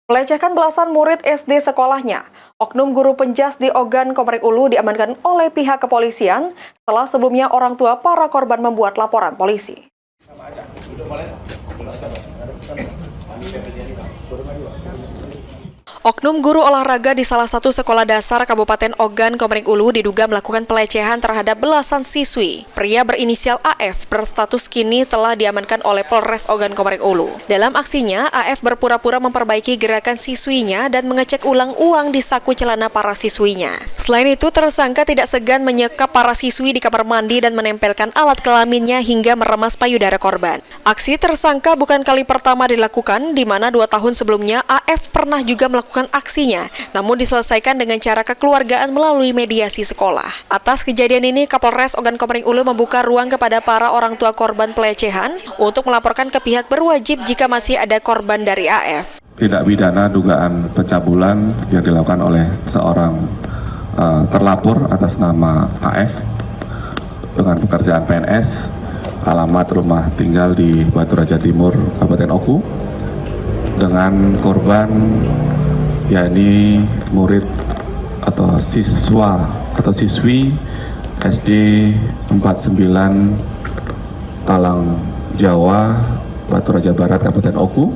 Melecehkan belasan murid SD sekolahnya, oknum guru penjas di Ogan, Komering Ulu diamankan oleh pihak kepolisian setelah sebelumnya orang tua para korban membuat laporan polisi. Oknum guru olahraga di salah satu sekolah dasar Kabupaten Ogan, Komering Ulu diduga melakukan pelecehan terhadap belasan siswi. Pria berinisial AF berstatus kini telah diamankan oleh Polres Ogan, Komering Ulu. Dalam aksinya, AF berpura-pura memperbaiki gerakan siswinya dan mengecek ulang uang di saku celana para siswinya. Selain itu, tersangka tidak segan menyekap para siswi di kamar mandi dan menempelkan alat kelaminnya hingga meremas payudara korban. Aksi tersangka bukan kali pertama dilakukan, di mana 2 tahun sebelumnya AF pernah juga melakukan aksinya, namun diselesaikan dengan cara kekeluargaan melalui mediasi sekolah. Atas kejadian ini, Kapolres Ogan Komering Ulu membuka ruang kepada para orang tua korban pelecehan untuk melaporkan ke pihak berwajib jika masih ada korban dari AF. Tindak pidana dugaan pencabulan yang dilakukan oleh seorang terlapor atas nama AF dengan pekerjaan PNS, alamat rumah tinggal di Batu Raja Timur, Kabupaten Oku, dengan korban yakni murid atau siswa atau siswi SD 49 Talang Jawa, Batu Raja Barat, Kabupaten Oku,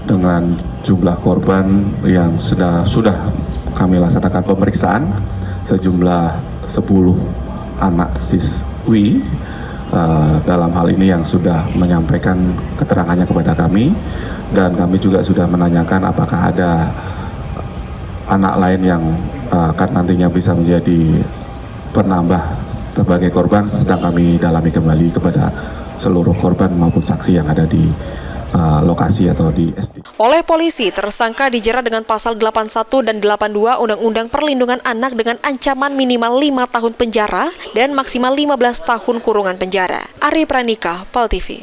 dengan jumlah korban yang sudah kami laksanakan pemeriksaan sejumlah 10 anak siswi. Dalam hal ini yang sudah menyampaikan keterangannya kepada kami, dan kami juga sudah menanyakan apakah ada anak lain yang akan nantinya bisa menjadi penambah sebagai korban, sedang kami dalami kembali kepada seluruh korban maupun saksi yang ada di lokasi atau di SD. Oleh polisi, tersangka dijerat dengan pasal 81 dan 82 Undang-Undang Perlindungan Anak dengan ancaman minimal 5 tahun penjara dan maksimal 15 tahun kurungan penjara. Ari Pranika, PAL TV.